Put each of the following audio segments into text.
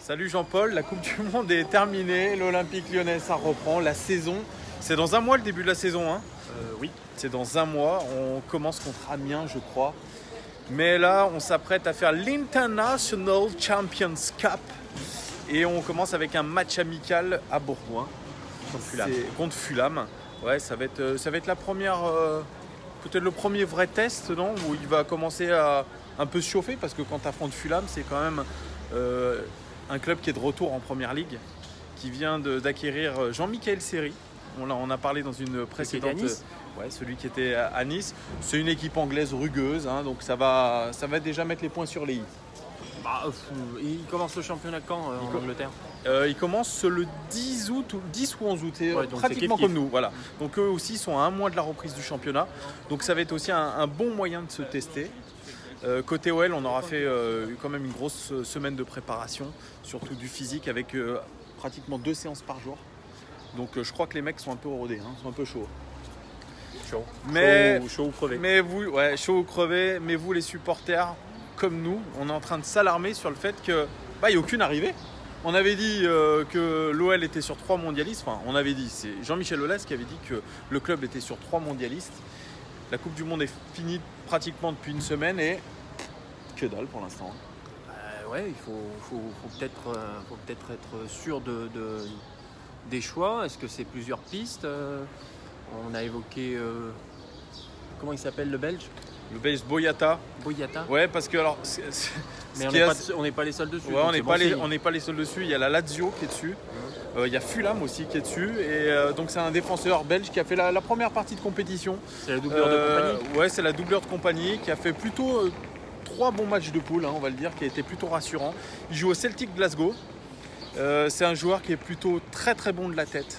Salut Jean-Paul, la Coupe du Monde est terminée, l'Olympique Lyonnais ça reprend, la saison, c'est dans un mois le début de la saison hein. Oui. C'est dans un mois, on commence contre Amiens je crois. Mais là on s'apprête à faire l'International Champions Cup et on commence avec un match amical à Bourgoin contre Fulham. Ouais, ça va être la première, peut-être le premier vrai test non, où il va commencer à un peu se chauffer parce que quand tu affrontes Fulham c'est quand même un club qui est de retour en Première Ligue, qui vient d'acquérir Jean-Michel Seri. On en a parlé dans une précédente. Ouais, celui qui était à Nice. C'est une équipe anglaise rugueuse, hein, donc ça va déjà mettre les points sur les i. Il commence le championnat quand en Angleterre? Il commence le 10 août, 10 ou 11 août, ouais, pratiquement comme nous. Voilà. Donc eux aussi sont à un mois de la reprise du championnat. Donc ça va être aussi un bon moyen de se tester. Côté OL, on aura fait quand même une grosse semaine de préparation, surtout du physique avec pratiquement 2 séances par jour. Donc je crois que les mecs sont un peu rodés, hein, sont un peu chauds. Chaud. Chaud ou crevé. Mais vous, ouais, chaud ou crevé. Mais vous, les supporters, comme nous, on est en train de s'alarmer sur le fait que il n'y a aucune arrivée. On avait dit que l'OL était sur 3 mondialistes. Enfin, on avait dit, c'est Jean-Michel Aulas qui avait dit que le club était sur 3 mondialistes. La Coupe du Monde est finie pratiquement depuis une semaine et que dalle pour l'instant. Ouais, il faut peut-être être sûr des choix. Est-ce que c'est plusieurs pistes? On a évoqué comment il s'appelle le Belge? Le Belge Boyata. Boyata. Ouais, parce que alors. Mais on n'est pas les seuls dessus. Ouais, on n'est pas les seuls dessus. Il y a la Lazio qui est dessus. Il y a Fulham aussi qui est dessus. Et donc c'est un défenseur belge qui a fait la première partie de compétition. C'est la doublure de compagnie. Ouais, c'est la doublure de compagnie qui a fait plutôt 3 bons matchs de poule, hein, on va le dire, qui a été plutôt rassurant. Il joue au Celtic Glasgow. C'est un joueur qui est plutôt très très bon de la tête.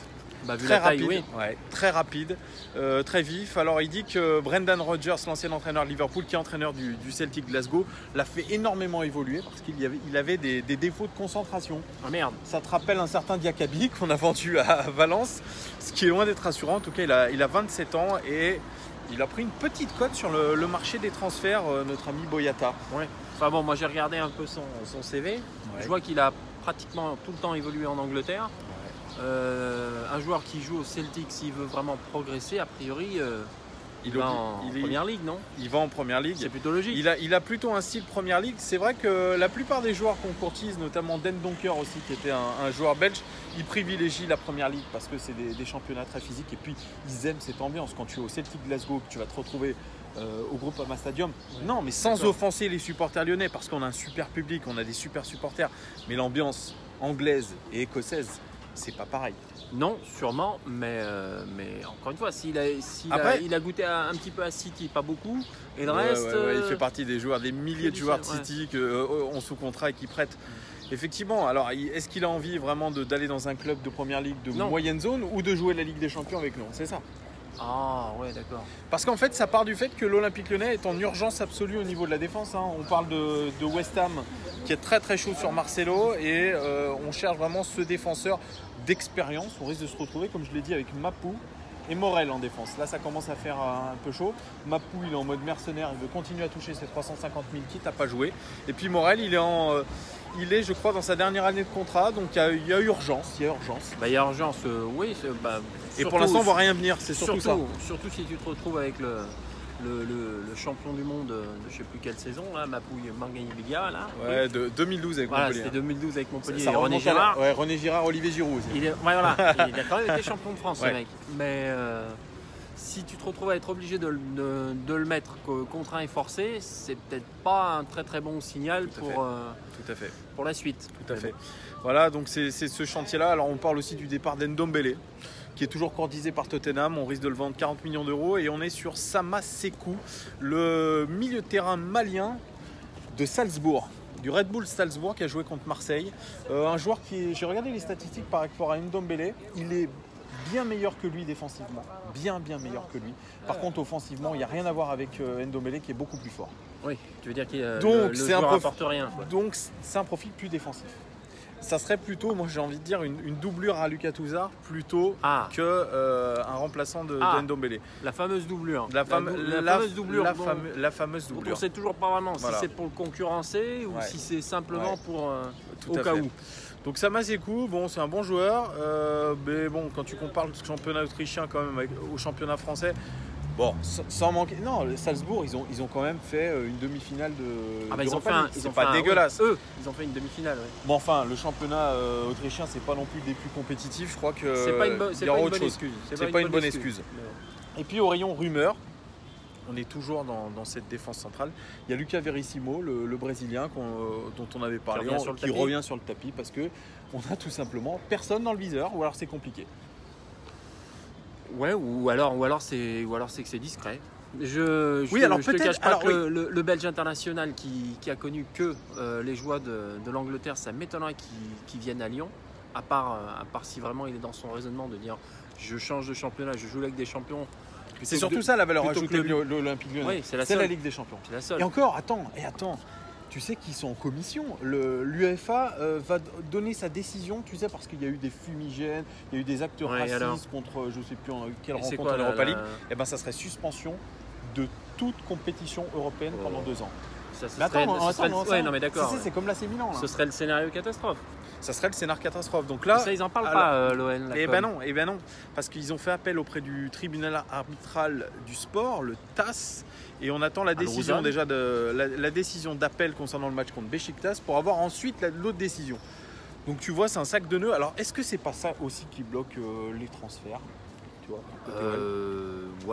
Très rapide, oui. Ouais, très rapide, très vif. Alors il dit que Brendan Rodgers, l'ancien entraîneur de Liverpool, qui est entraîneur du Celtic Glasgow, l'a fait énormément évoluer parce qu'il avait des défauts de concentration. Ah merde. Ça te rappelle un certain Diakabi qu'on a vendu à Valence, ce qui est loin d'être rassurant. En tout cas, il a 27 ans et il a pris une petite cote sur le marché des transferts, notre ami Boyata. Ouais. Enfin bon, moi j'ai regardé un peu son CV. Ouais. Je vois qu'il a pratiquement tout le temps évolué en Angleterre. Un joueur qui joue au Celtic, s'il veut vraiment progresser, a priori, il va en Première Ligue, non? Il va en Première Ligue. C'est plutôt logique. Il a plutôt un style Première Ligue. C'est vrai que la plupart des joueurs qu'on courtise, notamment Den Donker aussi, qui était un joueur belge, ils privilégient la Première Ligue parce que c'est des championnats très physiques. Et puis, ils aiment cette ambiance. Quand tu es au Celtic Glasgow, que tu vas te retrouver au Groupama Stadium. Ouais. Non, mais sans offenser les supporters lyonnais, parce qu'on a un super public, on a des super supporters. Mais l'ambiance anglaise et écossaise, c'est pas pareil. Non, sûrement, mais encore une fois, il a goûté un petit peu à City, pas beaucoup, et le reste... il fait partie des joueurs, des milliers de joueurs de City qui ont sous contrat et qui prêtent. Effectivement, alors est-ce qu'il a envie vraiment d'aller dans un club de Première Ligue de moyenne zone ou de jouer la Ligue des Champions avec nous? C'est ça. Ah ouais, d'accord. Parce qu'en fait, ça part du fait que l'Olympique Lyonnais est en urgence absolue au niveau de la défense. Hein. On parle de West Ham qui est très très chaud sur Marcelo et on cherche vraiment ce défenseur d'expérience. On risque de se retrouver, comme je l'ai dit, avec Mapou et Morel en défense. Là, ça commence à faire un peu chaud. Mapou, il est en mode mercenaire, il veut continuer à toucher ses 350 000 quitte à pas jouer. Et puis Morel, il est, je crois, dans sa dernière année de contrat, donc il y a urgence. Il y a urgence, oui. Et pour l'instant, on ne voit rien venir, c'est surtout ça. Surtout si tu te retrouves avec le champion du monde de je ne sais plus quelle saison, là, Mapouille Margagnilia. Ouais, de 2012 avec Montpellier. C'était 2012 avec Montpellier. Ça René Girard. Ouais, René Girard, Olivier Giroud aussi. Il a quand même été champion de France, ce mec. Mais si tu te retrouves à être obligé de le mettre contraint et forcé, c'est peut-être pas un très très bon signal pour la suite. Tout à fait. Voilà, donc c'est ce chantier-là. Alors on parle aussi du départ d'Ndombele, qui est toujours courtisé par Tottenham. On risque de le vendre 40 millions d'euros. Et on est sur Sama Sekou, le milieu de terrain malien de Salzbourg, du Red Bull Salzbourg, qui a joué contre Marseille. Un joueur j'ai regardé les statistiques par rapport à Ndombele, il est bien meilleur que lui défensivement. Bien meilleur que lui. Par contre, offensivement, il n'y a rien à voir avec Ndombele qui est beaucoup plus fort. Oui, tu veux dire qu'il donc, le joueur n'apporte rien. Donc, c'est un profil plus défensif. ça serait plutôt, moi j'ai envie de dire, une doublure à Lucas Touzard plutôt que un remplaçant de Ndombele. La fameuse doublure. La fameuse doublure. La fameuse doublure. On ne sait toujours pas vraiment si c'est pour le concurrencer ou si c'est simplement pour au cas où. Donc Samassékou, bon, c'est un bon joueur, mais bon, quand tu compares le championnat autrichien quand même au championnat français, bon, sans manquer. Non, Salzbourg, ils ont quand même fait une demi-finale de. C'est pas dégueulasse. Eux, ils ont fait une demi-finale. Oui. Bon, enfin, le championnat autrichien, c'est pas non plus des plus compétitifs. Je crois que c'est pas une bonne excuse. C'est pas une bonne excuse. Et puis au rayon rumeur, on est toujours dans cette défense centrale. Il y a Lucas Verissimo, le Brésilien dont on avait parlé, qui revient sur le tapis parce que on a tout simplement personne dans le viseur, ou alors c'est compliqué. Ouais, ou alors c'est que c'est discret. Je te cache pas que le Belge international qui a connu que les joies de l'Angleterre, ça m'étonnerait qu'il vienne à Lyon, à part si vraiment il est dans son raisonnement de dire je change de championnat, je joue avec des champions. C'est surtout ça la valeur ajoutée de l'Olympique Lyonnais. Oui, c'est la Ligue des Champions. C'est la seule. Et encore, attends, tu sais qu'ils sont en commission. L'UEFA va donner sa décision, tu sais, parce qu'il y a eu des fumigènes, il y a eu des actes racistes contre, je ne sais plus en quelle rencontre en Europa League. Et ben ça serait suspension de toute compétition européenne pendant 2 ans. Mais d'accord. C'est comme l'AC Milan. Ce serait le scénario catastrophe. Ça serait le scénario catastrophe. Donc là, ça, ils en parlent pas, l'ON. Eh ben non, parce qu'ils ont fait appel auprès du tribunal arbitral du sport, le TAS, et on attend la décision déjà la décision d'appel concernant le match contre Beşiktaş pour avoir ensuite l'autre décision. Donc tu vois, c'est un sac de nœuds. Alors est-ce que c'est pas ça aussi qui bloque les transferts? Tu vois,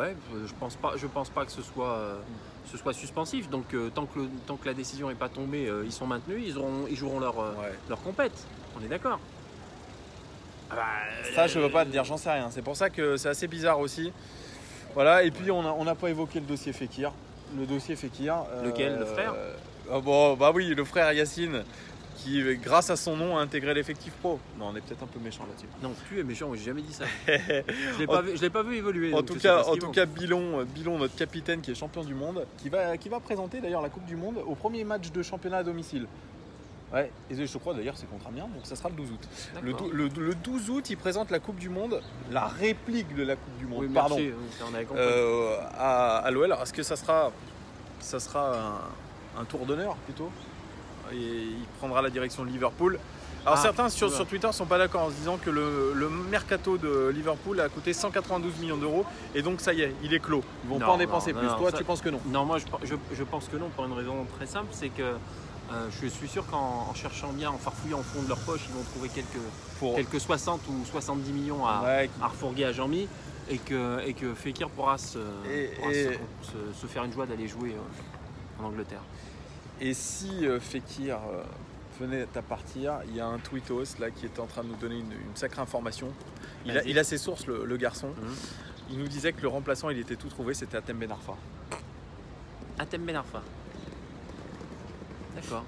ouais, je pense pas que ce soit suspensif. Donc tant que la décision n'est pas tombée, ils sont maintenus, ils joueront leur compète. On est d'accord. Ça, je veux pas te dire, j'en sais rien. C'est pour ça que c'est assez bizarre aussi. Voilà, et puis on n'a pas évoqué le dossier Fekir. Le dossier Fekir. Lequel? Le frère? Bah oui, le frère Yacine, qui, grâce à son nom, a intégré l'effectif pro. Non, on est peut-être un peu méchant là-dessus. Non, tu es méchant, j'ai jamais dit ça. Je l'ai pas vu évoluer. En tout cas, Bilon, notre capitaine qui est champion du monde, qui va présenter d'ailleurs la Coupe du Monde au premier match de championnat à domicile. Ouais, et je crois d'ailleurs c'est contre Amiens, donc ça sera le 12 août. Le 12 août, il présente la Coupe du Monde, la réplique de la Coupe du Monde, à l'OL. Est-ce que ça sera un tour d'honneur plutôt? Et il prendra la direction de Liverpool. Alors certains sur Twitter ne sont pas d'accord en se disant que le mercato de Liverpool a coûté 192 millions d'euros et donc ça y est, il est clos. Ils vont pas en dépenser plus. Toi, tu penses que non? Non, moi je pense que non pour une raison très simple, c'est que je suis sûr qu'en cherchant bien, en farfouillant au fond de leur poche, ils vont trouver quelques 60 ou 70 millions à refourguer à Jean-Mi et que Fekir pourra se faire une joie d'aller jouer en Angleterre. Et si Fekir venait à partir, il y a un tweetos là qui est en train de nous donner une sacrée information. Il a ses sources, le garçon. Il nous disait que le remplaçant, il était tout trouvé, c'était Hatem Ben Arfa. Hatem Ben Arfa. D'accord.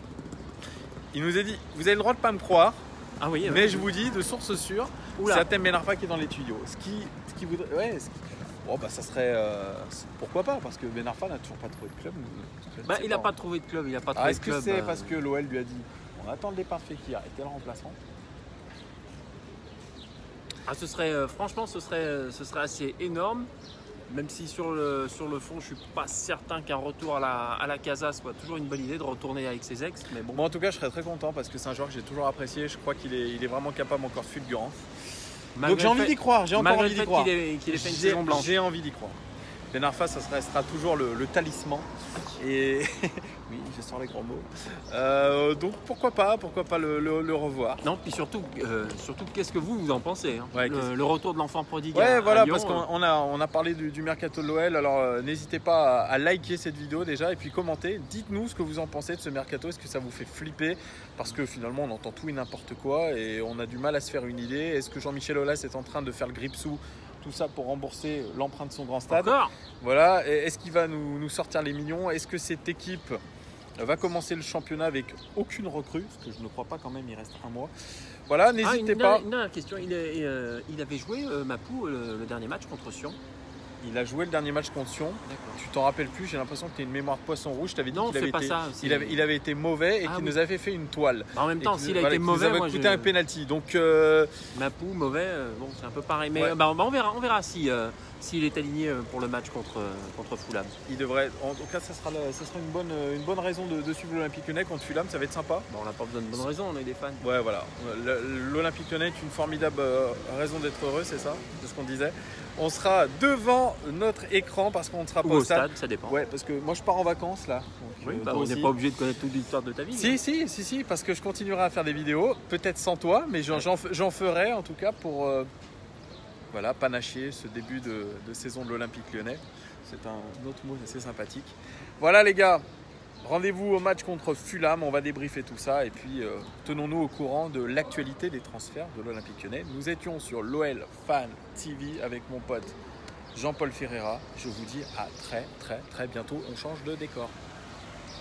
Il nous a dit, vous avez le droit de pas me croire, mais je vous dis de source sûre, c'est Hatem Ben Arfa qui est dans les tuyaux. Ce qui voudrait, bon, bah, ça serait pourquoi pas, parce que Ben Arfa n'a toujours pas trouvé de club. Il n'a pas trouvé de club, Est-ce que c'est parce que l'OL lui a dit, on attend le départ de Fekir et tel remplaçant? Franchement, ce serait assez énorme. Même si sur le fond, je suis pas certain qu'un retour à la Casa soit toujours une bonne idée de retourner avec ses ex. Mais bon. En tout cas, je serais très content parce que c'est un joueur que j'ai toujours apprécié. Je crois qu'il est vraiment capable encore de fulgurant. Donc j'ai envie d'y croire. J'ai encore envie d'y croire. Qu'il ait fait une saison blanche. J'ai envie d'y croire. Ben Arfa, ça restera toujours le talisman. Et oui, je sors les grands mots. Donc pourquoi pas le revoir. Non, puis surtout qu'est-ce que vous en pensez le retour de l'enfant prodigue. Ouais, voilà, Lyon, parce qu'on a parlé du mercato de l'OL. Alors n'hésitez pas à liker cette vidéo déjà et puis commenter. Dites-nous ce que vous en pensez de ce mercato. Est-ce que ça vous fait flipper? Parce que finalement, on entend tout et n'importe quoi et on a du mal à se faire une idée. Est-ce que Jean-Michel Aulas est en train de faire le grip-sous? Tout ça pour rembourser l'emprunt de son grand stade. Voilà. Est-ce qu'il va nous sortir les millions? Est-ce que cette équipe va commencer le championnat avec aucune recrue? Parce que je ne crois pas quand même, il reste un mois. Voilà, n'hésitez pas. Une dernière question. Il avait joué Mapou le dernier match contre Sion. Il a joué le dernier match contre Sion. Tu t'en rappelles plus, j'ai l'impression que tu as une mémoire de poisson rouge. Je t'avais dit qu'il avait été mauvais et qu'il nous avait fait une toile. En même temps, s'il a été mauvais, il nous avait coûté un penalty. Donc, Mapou, mauvais, bon, c'est un peu pareil. Mais on verra s'il est aligné pour le match contre Fulham. Il devrait. En tout cas, ça sera une bonne raison de suivre l'Olympique Lyonnais contre Fulham. Ça va être sympa. On n'a pas besoin de bonne raison, on est des fans. Ouais, voilà. L'Olympique Lyonnais est une formidable raison d'être heureux, c'est ça, c'est ce qu'on disait. On sera devant notre écran parce qu'on ne sera pas au stade. Ça dépend. Ouais, parce que moi je pars en vacances là. Donc, on n'est pas obligé de connaître toute l'histoire de ta vie. Si, parce que je continuerai à faire des vidéos, peut-être sans toi, mais j'en ferai en tout cas pour panacher ce début de saison de l'Olympique Lyonnais. C'est un autre mot assez sympathique. Voilà les gars. Rendez-vous au match contre Fulham, on va débriefer tout ça et puis tenons-nous au courant de l'actualité des transferts de l'Olympique Lyonnais. Nous étions sur l'OL Fan TV avec mon pote Jean-Paul Ferreira. Je vous dis à très très très bientôt, on change de décor.